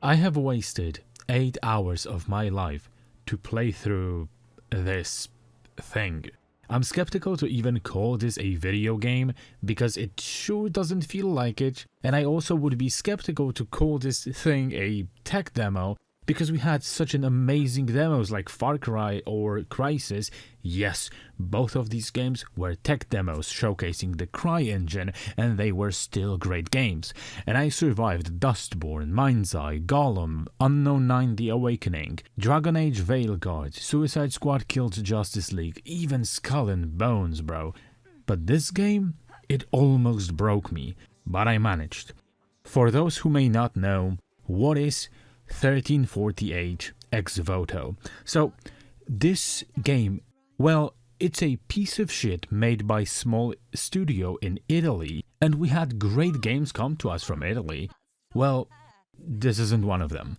I have wasted 8 hours of my life to play through this thing. I'm skeptical to even call this a video game because it sure doesn't feel like it, and I also would be skeptical to call this thing a tech demo because we had such an amazing demos like Far Cry or Crysis. Yes, both of these games were tech demos showcasing the Cry engine, and they were still great games. And I survived Dustborn, Mind's Eye, Gollum, Unknown 9 The Awakening, Dragon Age Veilguard, Suicide Squad Killed Justice League, even Skull and Bones, bro. But this game, it almost broke me, but I managed. For those who may not know, what is 1348 Ex Voto? So, this game, well, it's a piece of shit made by small studio in Italy, and we had great games come to us from Italy. Well, this isn't one of them.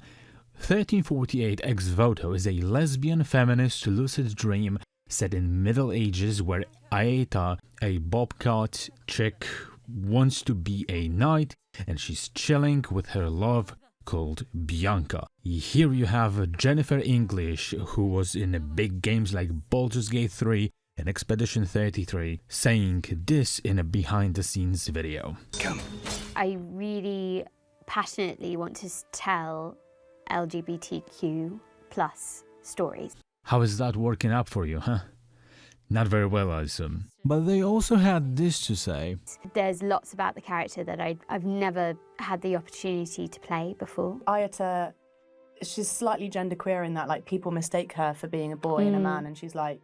1348 Ex Voto is a lesbian feminist lucid dream set in Middle Ages where Aeta, a bobcat chick, wants to be a knight, and she's chilling with her love called Bianca. Here you have Jennifer English, who was in big games like Baldur's Gate 3 and Expedition 33, saying this in a behind-the-scenes video. Come. I really passionately want to tell LGBTQ plus stories. How is that working out for you, huh? Not very well, I assume. But they also had this to say. There's lots about the character that I've never had the opportunity to play before. Ayata, she's slightly genderqueer in that, like, people mistake her for being a boy and a man, and she's like,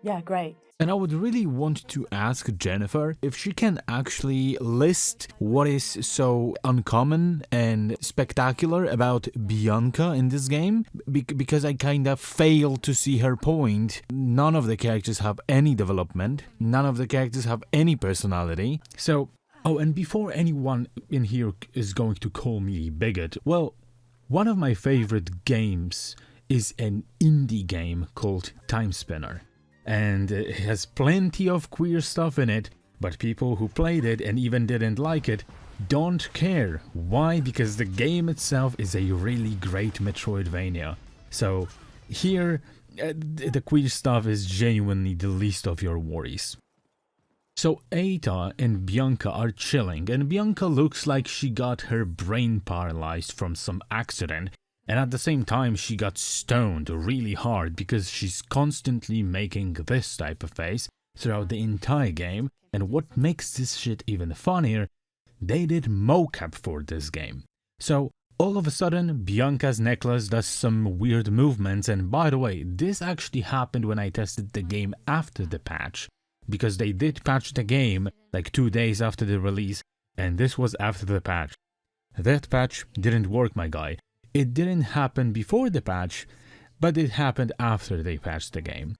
yeah, great. And I would really want to ask Jennifer if she can actually list what is so uncommon and spectacular about Bianca in this game, because I kind of failed to see her point. None of the characters have any development, none of the characters have any personality. So, oh, and before anyone in here is going to call me a bigot, well, one of my favorite games is an indie game called Time Spinner. And it has plenty of queer stuff in it, but people who played it and even didn't like it don't care. Why? Because the game itself is a really great Metroidvania. So here, the queer stuff is genuinely the least of your worries. So Aeta and Bianca are chilling, and Bianca looks like she got her brain paralyzed from some accident. And at the same time, she got stoned really hard because she's constantly making this type of face throughout the entire game. And what makes this shit even funnier, they did mocap for this game. So all of a sudden, Bianca's necklace does some weird movements. And by the way, this actually happened when I tested the game after the patch, because they did patch the game like 2 days after the release, and this was after the patch. That patch didn't work, my guy. It didn't happen before the patch, but it happened after they patched the game.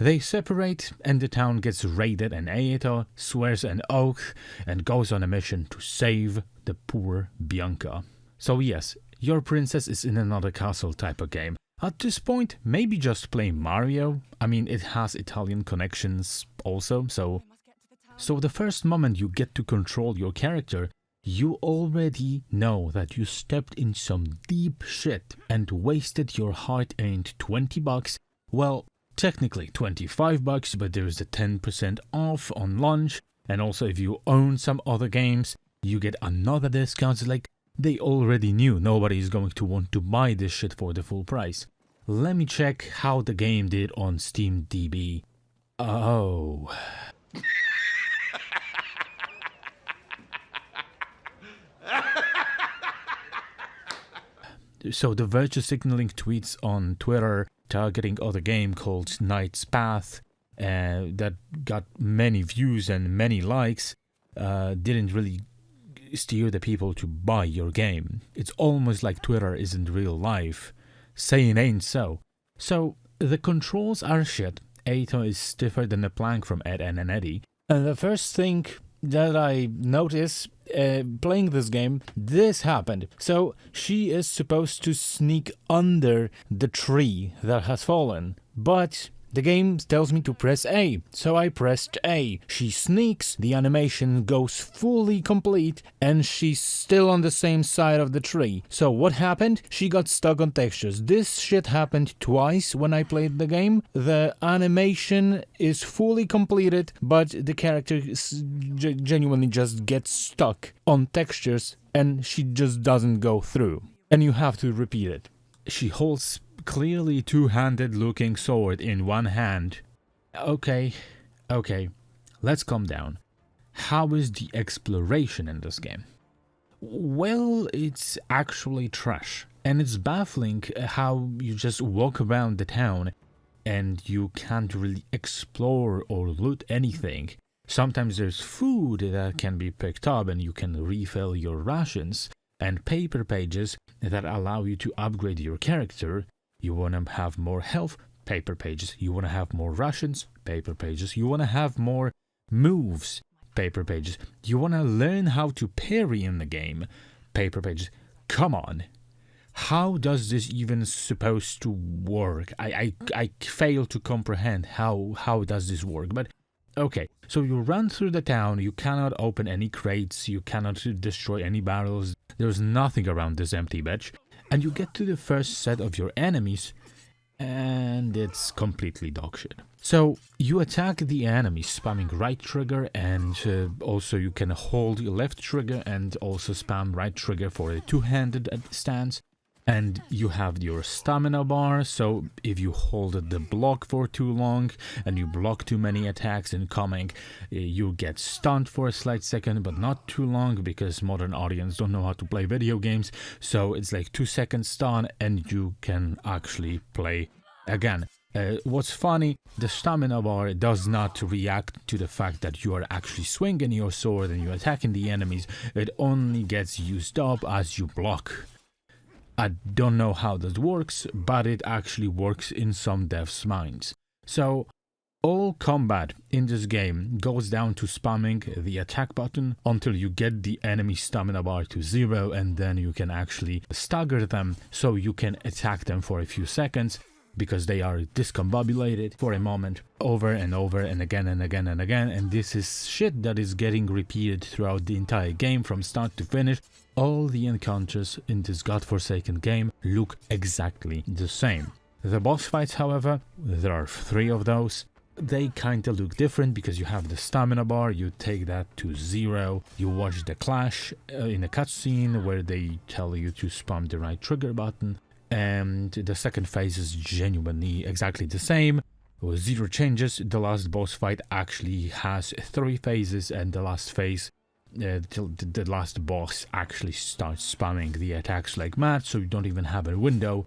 They separate and the town gets raided, and Aeta swears an oath and goes on a mission to save the poor Bianca. So yes, your princess is in another castle type of game. At this point, maybe just play Mario. I mean, it has Italian connections also, so the first moment you get to control your character, you already know that you stepped in some deep shit and wasted your hard-earned $20. Well, technically $25, but there's a 10% off on launch, and also if you own some other games, you get another discount. Like, they already knew nobody is going to want to buy this shit for the full price. Let me check how the game did on SteamDB. Oh. So the virtue signaling tweets on Twitter targeting other game called Knight's Path that got many views and many likes didn't really steer the people to buy your game. It's almost like Twitter isn't real life. Saying ain't so. So the controls are shit. Aeta is stiffer than a plank from Ed and Eddie. And the first thing that I notice playing this game, this happened. So she is supposed to sneak under the tree that has fallen, but The game tells me to press A, so I pressed A. She sneaks, the animation goes fully complete, and she's still on the same side of the tree. So what happened? She got stuck on textures. This shit happened twice when I played the game. The animation is fully completed, but the character genuinely just gets stuck on textures, and she just doesn't go through. And you have to repeat it. She holds clearly two-handed looking sword in one hand. Okay, let's calm down. How is the exploration in this game? Well, it's actually trash. And it's baffling how you just walk around the town and you can't really explore or loot anything. Sometimes there's food that can be picked up and you can refill your rations, and paper pages that allow you to upgrade your character. You want to have more health, paper pages. You want to have more rations, paper pages. You want to have more moves, paper pages. You want to learn how to parry in the game, paper pages. Come on. How does this even supposed to work? I fail to comprehend how does this work. But okay, so you run through the town. You cannot open any crates. You cannot destroy any barrels. There's nothing around this empty bitch. And you get to the first set of your enemies, and it's completely dogshit. So you attack the enemies spamming right trigger, and also you can hold left trigger and also spam right trigger for a two-handed stance. And you have your stamina bar, so if you hold the block for too long and you block too many attacks incoming, you get stunned for a slight second, but not too long, because modern audience don't know how to play video games. So it's like 2 seconds stun and you can actually play again. What's funny, the stamina bar does not react to the fact that you are actually swinging your sword and you're attacking the enemies. It only gets used up as you block. I don't know how that works, but it actually works in some devs' minds. So, all combat in this game goes down to spamming the attack button until you get the enemy stamina bar to 0, and then you can actually stagger them so you can attack them for a few seconds, because they are discombobulated for a moment, over and over and again and again and again, and this is shit that is getting repeated throughout the entire game from start to finish. All the encounters in this godforsaken game look exactly the same. The boss fights, however, there are 3 of those. They kinda look different because you have the stamina bar, you take that to 0, you watch the clash in a cutscene where they tell you to spam the right trigger button, and the second phase is genuinely exactly the same. With 0 changes. The last boss fight actually has 3 phases, and the last phase, the last boss actually starts spamming the attacks like mad, so you don't even have a window.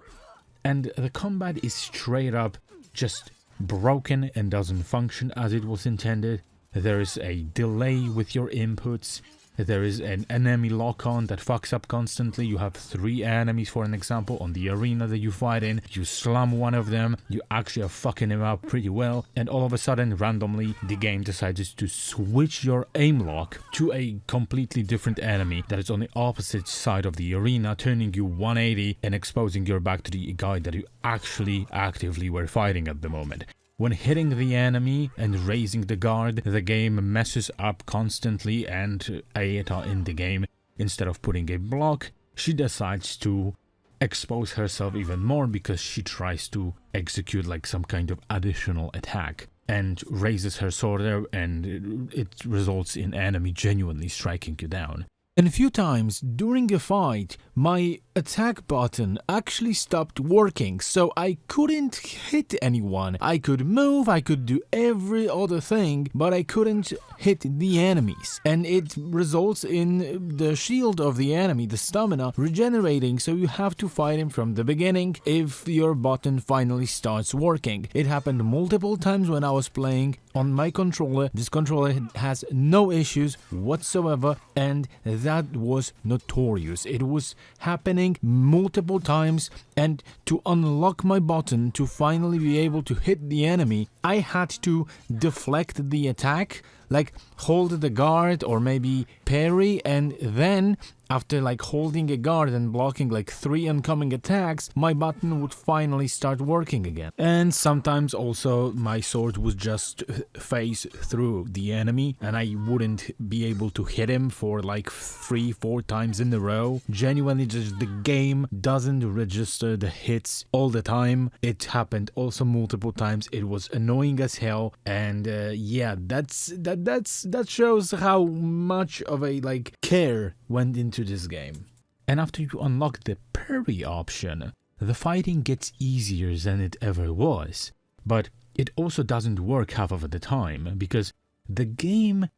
And the combat is straight up just broken and doesn't function as it was intended. There is a delay with your inputs. There is an enemy lock-on that fucks up constantly. You have 3 enemies, for an example, on the arena that you fight in. You slam one of them, you actually are fucking him up pretty well, and all of a sudden, randomly, the game decides to switch your aim lock to a completely different enemy that is on the opposite side of the arena, turning you 180 and exposing your back to the guy that you actually actively were fighting at the moment. When hitting the enemy and raising the guard, the game messes up constantly, and Aeta in the game, instead of putting a block, she decides to expose herself even more because she tries to execute like some kind of additional attack and raises her sword there, and it results in enemy genuinely striking you down. And a few times during a fight, my attack button actually stopped working, so I couldn't hit anyone. I could move, I could do every other thing, but I couldn't hit the enemies. And it results in the shield of the enemy, the stamina, regenerating, so you have to fight him from the beginning if your button finally starts working. It happened multiple times when I was playing on my controller. This controller has no issues whatsoever, and that was notorious. It was happening multiple times, and to unlock my button to finally be able to hit the enemy, I had to deflect the attack, like hold the guard or maybe parry, and then after like holding a guard and blocking like 3 incoming attacks, my button would finally start working again. And sometimes also my sword would just phase through the enemy and I wouldn't be able to hit him for like 3-4 times in a row. Genuinely, just the game doesn't register the hits all the time. It happened also multiple times. It was annoying as hell, and yeah, that shows how much of a like care went into this game. And after you unlock the parry option, the fighting gets easier than it ever was. But it also doesn't work half of the time, because the game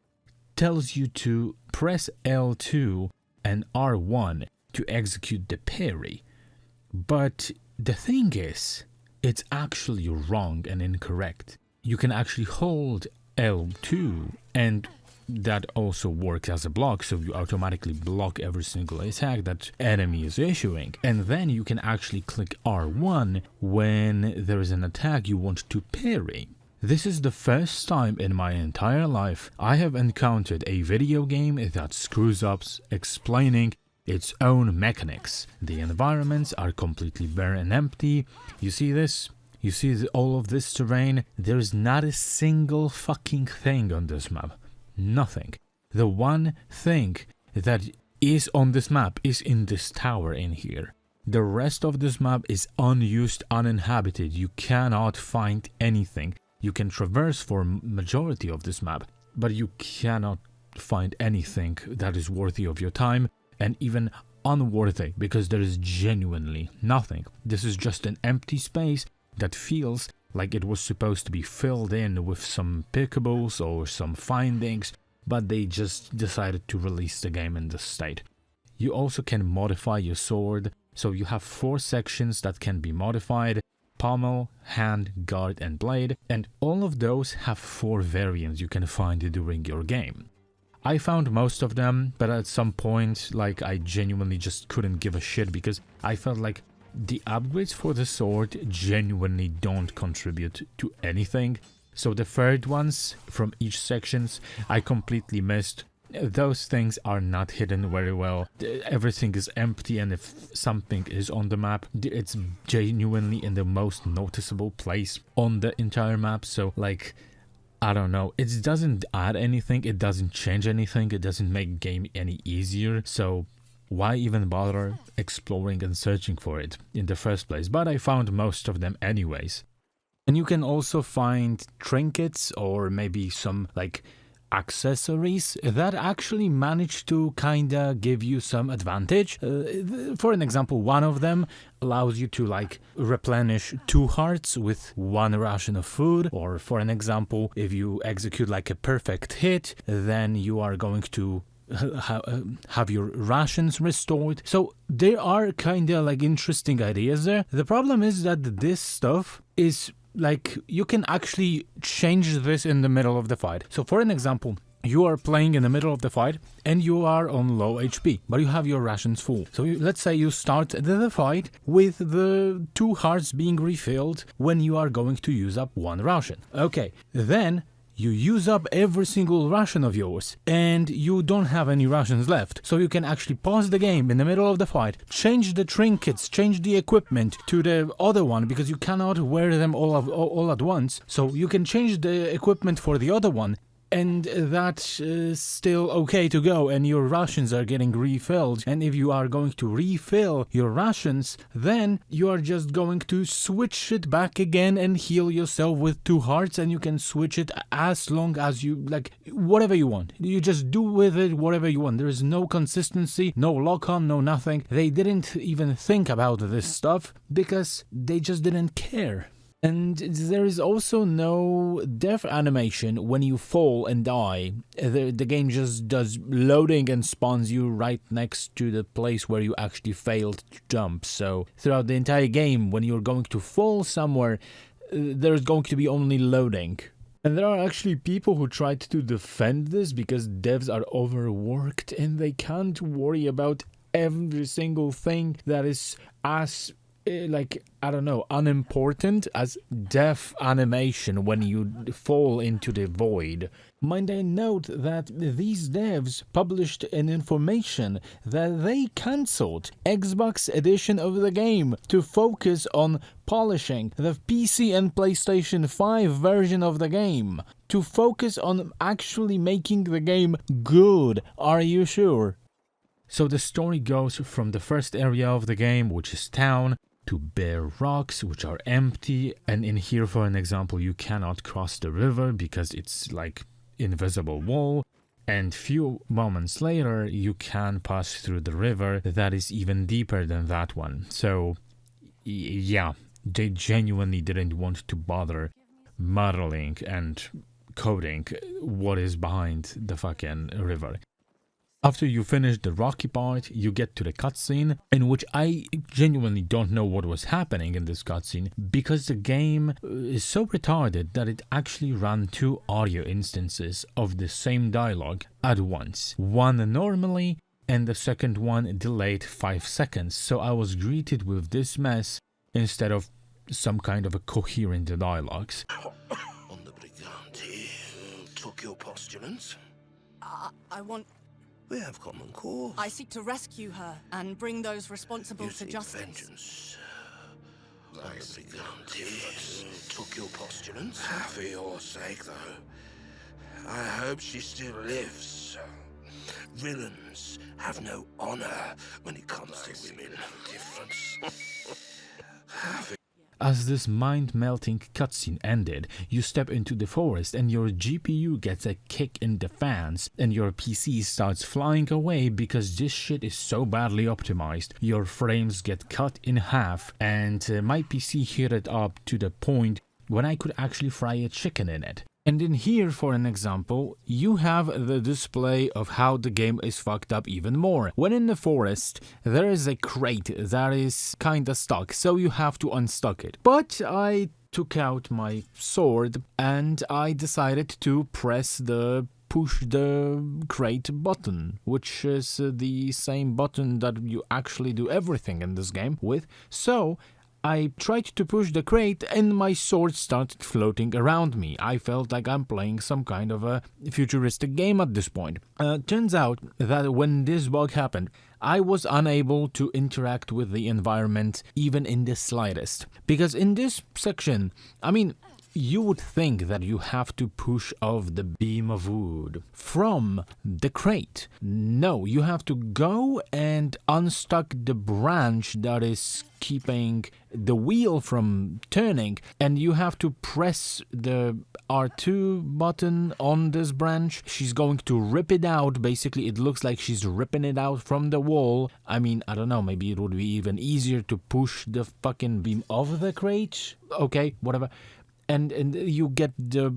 tells you to press L2 and R1 to execute the parry. But the thing is, it's actually wrong and incorrect. You can actually hold L2 and that also works as a block, so you automatically block every single attack that enemy is issuing. And then you can actually click R1 when there is an attack you want to parry. This is the first time in my entire life I have encountered a video game that screws up explaining its own mechanics. The environments are completely bare and empty. You see this? You see all of this terrain? There is not a single fucking thing on this map. Nothing. The one thing that is on this map is in this tower in here. The rest of this map is unused, uninhabited. You cannot find anything. You can traverse for majority of this map, but you cannot find anything that is worthy of your time, and even unworthy, because there is genuinely nothing. This is just an empty space that feels like it was supposed to be filled in with some pickables or some findings, but they just decided to release the game in this state. You also can modify your sword, so you have 4 sections that can be modified: pommel, hand, guard and blade, and all of those have 4 variants you can find during your game. I found most of them, but at some point, like, I genuinely just couldn't give a shit because I felt like the upgrades for the sword genuinely don't contribute to anything. So the third ones from each sections I completely missed. Those things are not hidden very well. Everything is empty, and if something is on the map, it's genuinely in the most noticeable place on the entire map. So like, I don't know, it doesn't add anything, it doesn't change anything, it doesn't make game any easier. So why even bother exploring and searching for it in the first place? But I found most of them anyways. And you can also find trinkets or maybe some like accessories that actually manage to kinda give you some advantage. For an example, one of them allows you to like replenish 2 hearts with 1 ration of food, or for an example, if you execute like a perfect hit, then you are going to have your rations restored. So there are kinda like interesting ideas there. The problem is that this stuff is like, you can actually change this in the middle of the fight. So for an example, you are playing in the middle of the fight and you are on low HP, but you have your rations full. So let's say you start the fight with the 2 hearts being refilled when you are going to use up 1 ration. Okay, then you use up every single ration of yours and you don't have any rations left. So you can actually pause the game in the middle of the fight, change the trinkets, change the equipment to the other one, because you cannot wear them all at once. So you can change the equipment for the other one, and that's still okay to go, and your rations are getting refilled. And if you are going to refill your rations, then you are just going to switch it back again and heal yourself with 2 hearts, and you can switch it as long as you like, whatever you want. You just do with it whatever you want. There is no consistency, no lock-on, no nothing. They didn't even think about this stuff because they just didn't care. And there is also no death animation when you fall and die. The game just does loading and spawns you right next to the place where you actually failed to jump. So throughout the entire game, when you're going to fall somewhere, there's going to be only loading. And there are actually people who tried to defend this because devs are overworked and they can't worry about every single thing that is as like, I don't know, unimportant as death animation when you fall into the void. Mind I note that these devs published an information that they cancelled Xbox edition of the game to focus on polishing the PC and PlayStation 5 version of the game. To focus on actually making the game good. Are you sure? So the story goes from the first area of the game, which is town, to bare rocks, which are empty, and in here, for an example, you cannot cross the river because it's like invisible wall, and few moments later you can pass through the river that is even deeper than that one. So yeah, they genuinely didn't want to bother modeling and coding what is behind the fucking river. After you finish the rocky part, you get to the cutscene, in which I genuinely don't know what was happening in this cutscene, because the game is so retarded that it actually ran 2 audio instances of the same dialogue at once. One normally, and the second one delayed 5 seconds, so I was greeted with this mess instead of some kind of a coherent dialogues. On the Brigante took your postulants. I want... We have common cause. I seek to rescue her and bring those responsible You to seek justice. vengeance. On the Brigante took your postulants. For your sake, though, I hope she still lives. Villains have no honor when it comes to women. Difference. As this mind-melting cutscene ended, you step into the forest and your GPU gets a kick in the fans and your PC starts flying away because this shit is so badly optimized. Your frames get cut in half and my PC heated up to the point when I could actually fry a chicken in it. And in here, for an example, you have the display of how the game is fucked up even more. When in the forest, there is a crate that is kinda stuck, so you have to unstuck it. But I took out my sword and I decided to push the crate button, which is the same button that you actually do everything in this game with. So I tried to push the crate and my sword started floating around me. I felt like I'm playing some kind of a futuristic game at this point. Turns out that when this bug happened, I was unable to interact with the environment even in the slightest. Because in this section, I mean, you would think that you have to push off the beam of wood from the crate. No, you have to go and unstuck the branch that is keeping the wheel from turning, and you have to press the R2 button on this branch. She's going to rip it out. Basically, it looks like she's ripping it out from the wall. I mean, I don't know, maybe it would be even easier to push the fucking beam of the crate. Okay, whatever. And you get the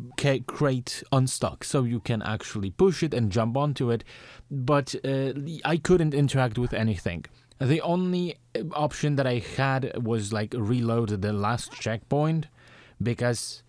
crate unstuck, so you can actually push it and jump onto it, but I couldn't interact with anything. The only option that I had was like reload the last checkpoint, because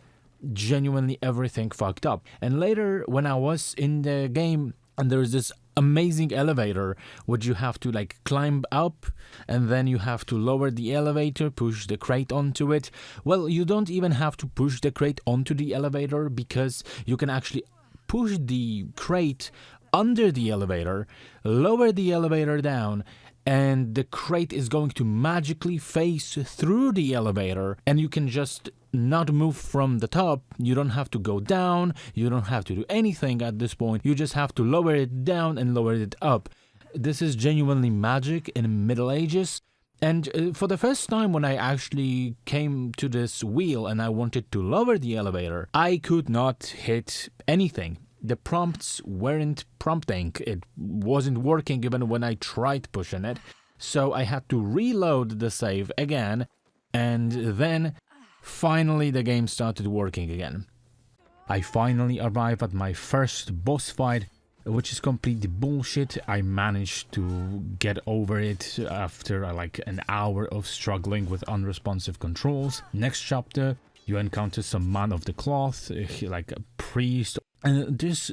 genuinely everything fucked up. And later, when I was in the game, and there's this amazing elevator which you have to like climb up, and then you have to lower the elevator, push the crate onto it. Well, you don't even have to push the crate onto the elevator, because you can actually push the crate under the elevator, lower the elevator down, and the crate is going to magically phase through the elevator, and you can just not move from the top. You don't have to go down, you don't have to do anything at this point. You just have to lower it down and lower it up. This is genuinely magic in Middle Ages. And for the first time when I actually came to this wheel and I wanted to lower the elevator, I could not hit anything. The prompts weren't prompting. It wasn't working even when I tried pushing it. So I had to reload the save again, and then finally the game started working again. I finally arrived at my first boss fight, which is completely bullshit. I managed to get over it after like an hour of struggling with unresponsive controls. Next chapter, you encounter some man of the cloth, like a priest. And this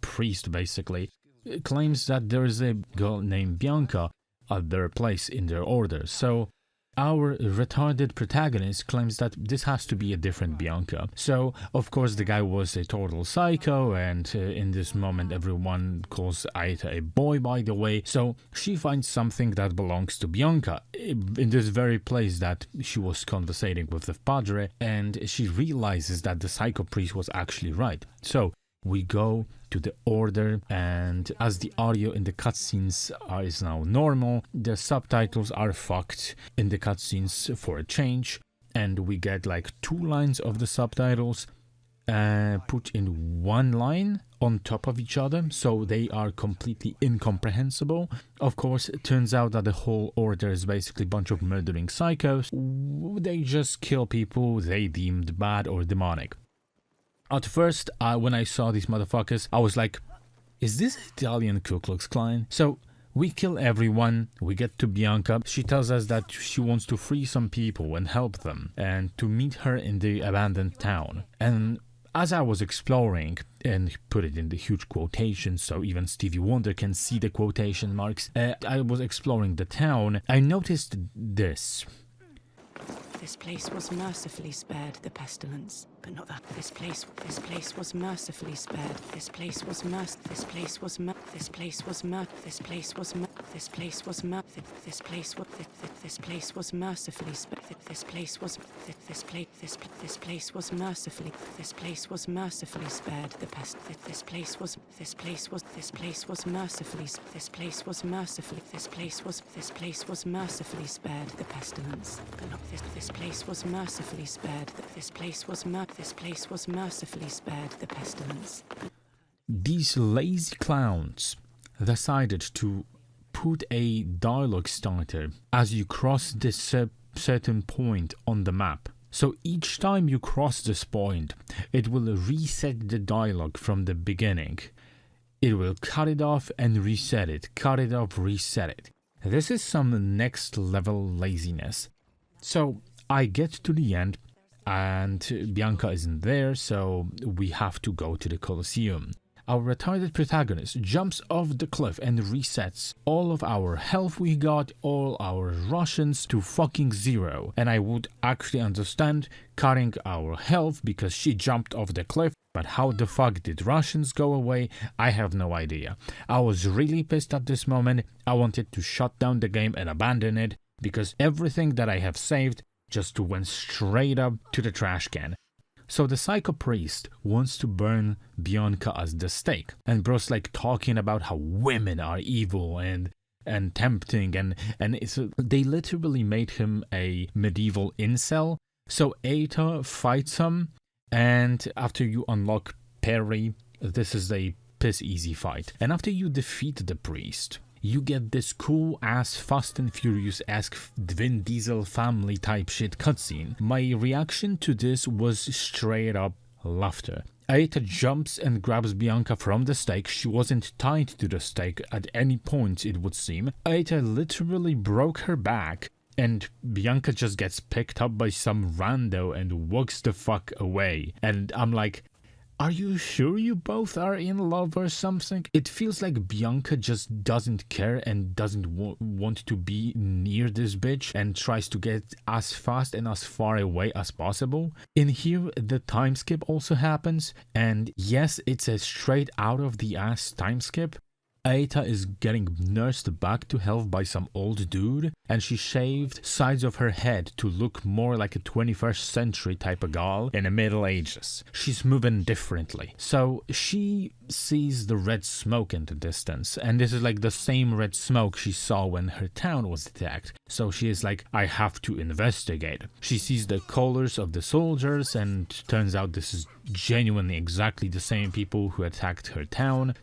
priest basically claims that there is a girl named Bianca at their place in their order. So Our retarded protagonist claims that this has to be a different Bianca. So, of course, the guy was a total psycho, and in this moment everyone calls Aita a boy, by the way. So she finds something that belongs to Bianca in this very place that she was conversating with the padre, and she realizes that the psycho priest was actually right. So we go to the order, and as the audio in the cutscenes is now normal, the subtitles are fucked in the cutscenes for a change, and we get like 2 lines of the subtitles put in 1 line on top of each other, so they are completely incomprehensible. Of course, it turns out that the whole order is basically a bunch of murdering psychos. They just kill people they deemed bad or demonic. At first, when I saw these motherfuckers, I was like, is this Italian Ku Klux Klan? So we kill everyone, we get to Bianca. She tells us that she wants to free some people and help them, and to meet her in the abandoned town. And as I was exploring, and put it in the huge quotations so even Stevie Wonder can see the quotation marks, I was exploring the town, I noticed this. This place was mercifully spared the pestilence, but not that. This place was mercifully spared. This place was this place was this place was this place was this place was this place was this place was mercifully spared. This place was this place was mercifully spared the pest. This place was mercifully this place was mercifully spared the pestilence, but not this place was mercifully spared. This place was mercifully spared the pestilence. These lazy clowns decided to put a dialogue starter as you cross this certain point on the map. So each time you cross this point, it will reset the dialogue from the beginning. It will cut it off and reset it, cut it off, reset it. This is some next level laziness. So I get to the end, and Bianca isn't there, so we have to go to the Colosseum. Our retarded protagonist jumps off the cliff and resets all of our health we got, all our Russians to fucking 0. And I would actually understand cutting our health because she jumped off the cliff, but how the fuck did Russians go away? I have no idea. I was really pissed at this moment. I wanted to shut down the game and abandon it because everything that I have saved just went straight up to the trash can. So the psycho priest wants to burn Bianca as the stake, and bro's like talking about how women are evil and tempting, and they literally made him a medieval incel. So Aita fights him, and after you unlock parry, this is a piss easy fight. And after you defeat the priest, you get this cool ass Fast and Furious-esque Vin Diesel family type shit cutscene. My reaction to this was straight up laughter. Aita jumps and grabs Bianca from the stake. She wasn't tied to the stake at any point, it would seem. Aita literally broke her back, and Bianca just gets picked up by some rando and walks the fuck away. And I'm like, are you sure you both are in love or something? It feels like Bianca just doesn't care and doesn't want to be near this bitch and tries to get as fast and as far away as possible. In here, the time skip also happens, and yes, it's a straight out of the ass time skip. Aita is getting nursed back to health by some old dude, and she shaved sides of her head to look more like a 21st century type of gal in the Middle Ages. She's moving differently. So she sees the red smoke in the distance, and this is like the same red smoke she saw when her town was attacked. So she is like, I have to investigate. She sees the colors of the soldiers, and turns out this is genuinely exactly the same people who attacked her town.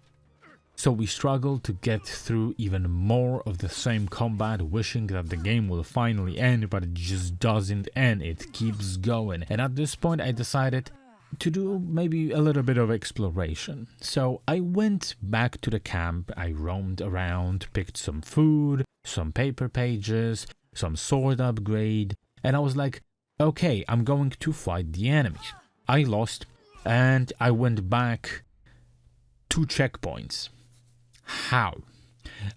So we struggle to get through even more of the same combat, wishing that the game will finally end, but it just doesn't end, it keeps going. And at this point I decided to do maybe a little bit of exploration. So I went back to the camp, I roamed around, picked some food, some paper pages, some sword upgrade, and I was like, okay, I'm going to fight the enemies. I lost, and I went back 2 checkpoints. How?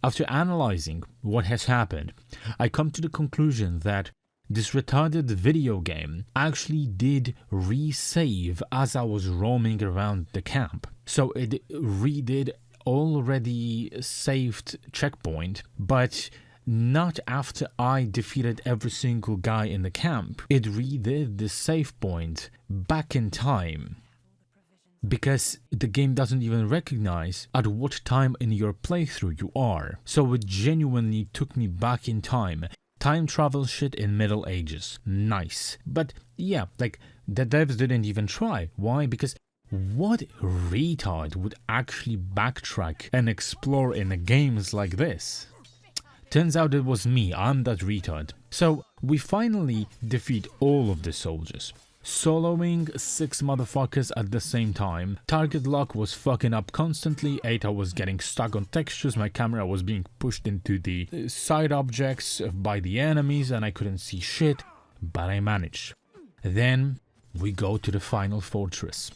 After analyzing what has happened, I come to the conclusion that this retarded video game actually did resave as I was roaming around the camp. So it redid already saved checkpoint, but not after I defeated every single guy in the camp. It redid the save point back in time, because the game doesn't even recognize at what time in your playthrough you are. So it genuinely took me back in time. Time travel shit in Middle Ages. Nice. But yeah, like, the devs didn't even try. Why? Because what retard would actually backtrack and explore in games like this? Turns out it was me, I'm that retard. So we finally defeat all of the soldiers. Soloing 6 motherfuckers at the same time. Target lock was fucking up constantly, Eta was getting stuck on textures, my camera was being pushed into the side objects by the enemies and I couldn't see shit, but I managed. Then we go to the final fortress.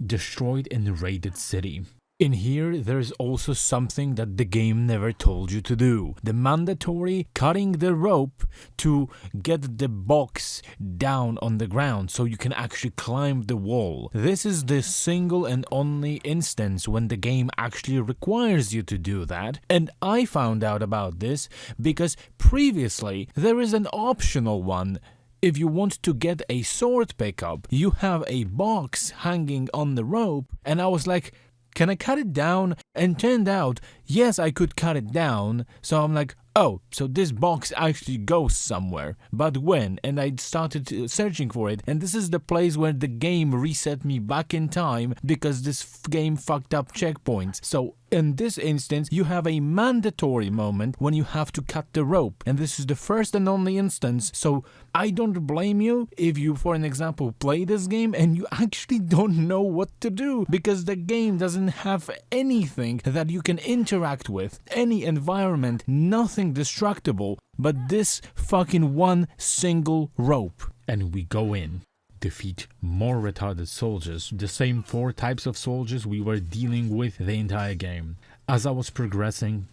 Destroyed and raided city. In here, there's also something that the game never told you to do. The mandatory cutting the rope to get the box down on the ground so you can actually climb the wall. This is the single and only instance when the game actually requires you to do that. And I found out about this because previously there is an optional one. If you want to get a sword pickup, you have a box hanging on the rope, and I was like, can I cut it down? And turned out, yes, I could cut it down. So I'm like, oh, so this box actually goes somewhere. But when? And I started searching for it. And this is the place where the game reset me back in time because this game fucked up checkpoints. So in this instance, you have a mandatory moment when you have to cut the rope. And this is the first and only instance. So I don't blame you if you, for an example, play this game and you actually don't know what to do because the game doesn't have anything that you can interact with, any environment, nothing destructible, but this fucking one single rope. And we go in, defeat more retarded soldiers, the same 4 types of soldiers we were dealing with the entire game. As I was progressing,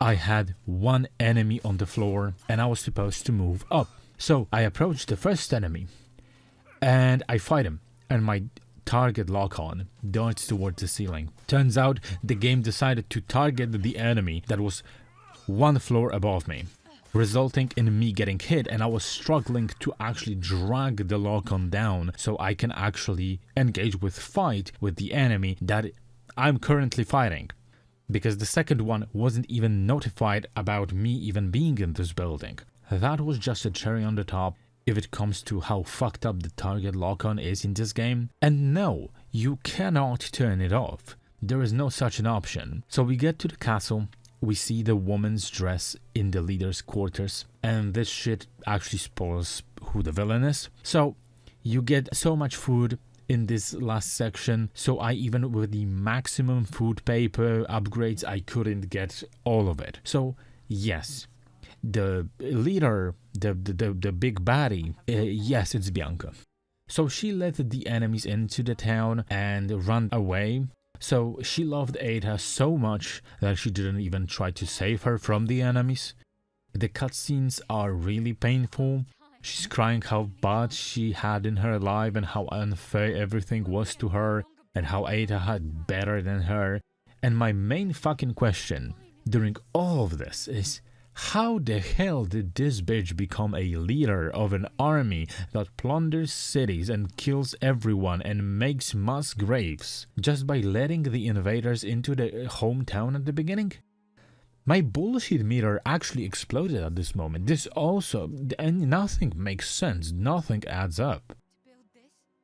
I had one enemy on the floor and I was supposed to move up. So I approached the first enemy and I fight him, and my target lock-on darts towards the ceiling. Turns out the game decided to target the enemy that was 1 floor above me, resulting in me getting hit, and I was struggling to actually drag the lock-on down so I can actually engage with fight with the enemy that I'm currently fighting, because the second one wasn't even notified about me even being in this building. That was just a cherry on the top if it comes to how fucked up the target lock-on is in this game. And no, you cannot turn it off. There is no such an option. So we get to the castle, we see the woman's dress in the leader's quarters, and this shit actually spoils who the villain is. So you get so much food in this last section, so I even with the maximum food paper upgrades, I couldn't get all of it. So yes, the leader, the big baddie, yes, it's Bianca. So she led the enemies into the town and ran away. So she loved Ada so much that she didn't even try to save her from the enemies. The cutscenes are really painful. She's crying how bad she had in her life and how unfair everything was to her and how Ada had better than her. And my main fucking question during all of this is, how the hell did this bitch become a leader of an army that plunders cities and kills everyone and makes mass graves just by letting the invaders into the hometown at the beginning? My bullshit meter actually exploded at this moment. This also, and nothing makes sense, nothing adds up.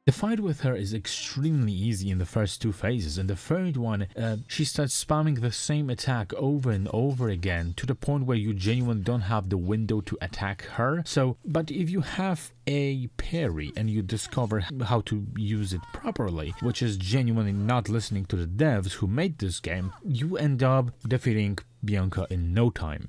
The fight with her is extremely easy in the first 2 phases. In the third one, she starts spamming the same attack over and over again to the point where you genuinely don't have the window to attack her. So, but if you have a parry and you discover how to use it properly, which is genuinely not listening to the devs who made this game, you end up defeating Bianca in no time.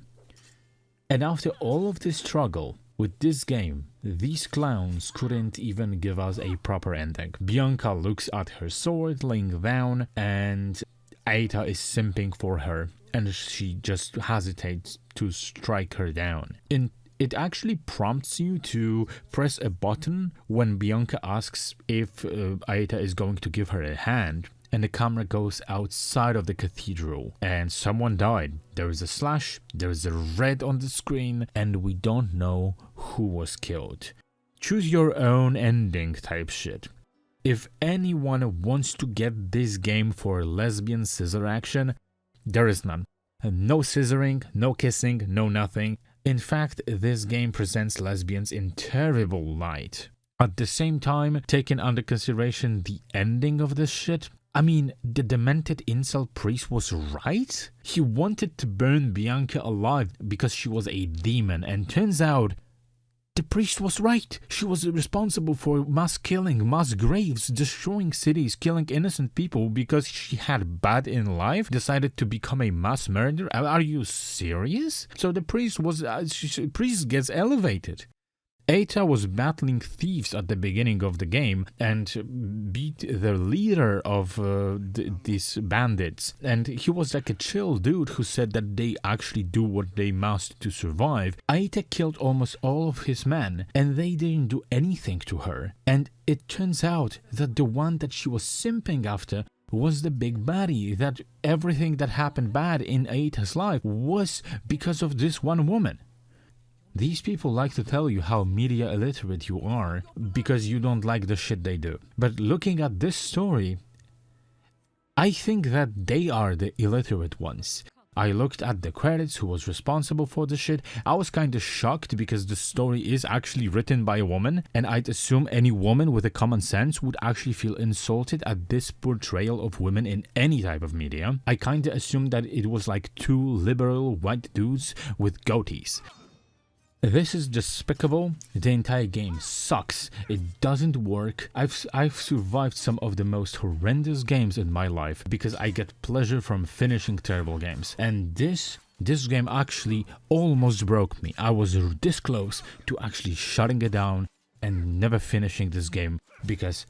And after all of this struggle with this game, these clowns couldn't even give us a proper ending. Bianca looks at her sword laying down and Ada is simping for her and she just hesitates to strike her down. In it actually prompts you to press a button when Bianca asks if Aita is going to give her a hand. And the camera goes outside of the cathedral and someone died. There is a slash, there is a red on the screen, and we don't know who was killed. Choose your own ending type shit. If anyone wants to get this game for lesbian scissor action, there is none. No scissoring, no kissing, no nothing. In fact, this game presents lesbians in terrible light. At the same time, taking under consideration the ending of this shit, I mean, the demented incel priest was right? He wanted to burn Bianca alive because she was a demon, and turns out the priest was right. She was responsible for mass killing, mass graves, destroying cities, killing innocent people because she had bad in life, decided to become a mass murderer. Are you serious? So the priest priest gets elevated. Aita was battling thieves at the beginning of the game and beat the leader of these bandits. And he was like a chill dude who said that they actually do what they must to survive. Aita killed almost all of his men and they didn't do anything to her. And it turns out that the one that she was simping after was the big baddie, that everything that happened bad in Aita's life was because of this one woman. These people like to tell you how media illiterate you are because you don't like the shit they do. But looking at this story, I think that they are the illiterate ones. I looked at the credits, who was responsible for the shit. I was kinda shocked because the story is actually written by a woman, and I'd assume any woman with a common sense would actually feel insulted at this portrayal of women in any type of media. I kinda assumed that it was like two liberal white dudes with goatees. This is despicable. The entire game sucks. It doesn't work. I've survived some of the most horrendous games in my life because I get pleasure from finishing terrible games. And this game actually almost broke me. I was this close to actually shutting it down and never finishing this game because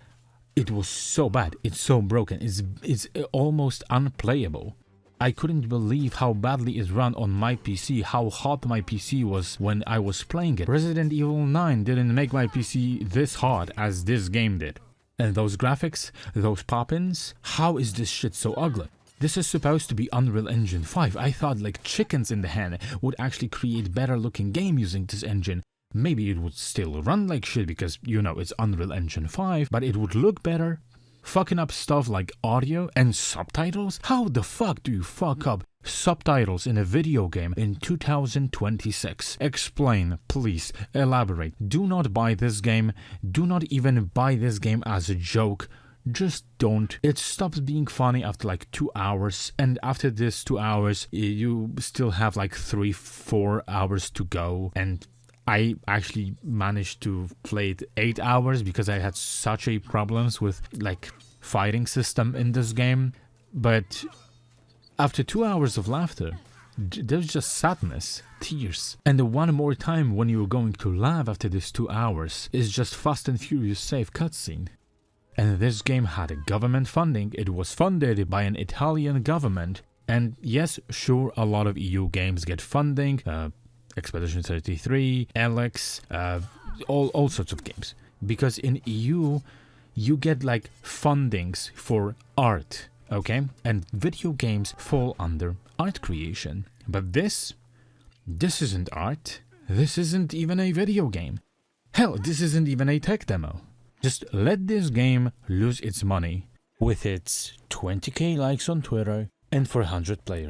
it was so bad. It's so broken. It's almost unplayable. I couldn't believe how badly it ran on my PC, how hot my PC was when I was playing it. Resident Evil 9 didn't make my PC this hot as this game did. And those graphics, those pop-ins, how is this shit so ugly? This is supposed to be Unreal Engine 5. I thought like chickens in the hen would actually create better looking game using this engine. Maybe it would still run like shit because, you know, it's Unreal Engine 5, but it would look better. Fucking up stuff like audio and subtitles? How the fuck do you fuck up subtitles in a video game in 2026? Explain, please, elaborate. Do not buy this game. Do not even buy this game as a joke. Just don't. It stops being funny after like 2 hours, and after this 2 hours, you still have like 3-4 hours to go, and I actually managed to play it 8 hours because I had such a problems with like fighting system in this game. But after 2 hours of laughter, there's just sadness, tears. And the one more time when you're going to laugh after this 2 hours is just Fast and Furious safe cutscene. And this game had a government funding. It was funded by an Italian government. And yes, sure, a lot of EU games get funding. Expedition 33, Alex, all sorts of games. Because in EU, you get like fundings for art, okay? And video games fall under art creation. But this isn't art. This isn't even a video game. Hell, this isn't even a tech demo. Just let this game lose its money with its 20k likes on Twitter and 400 players.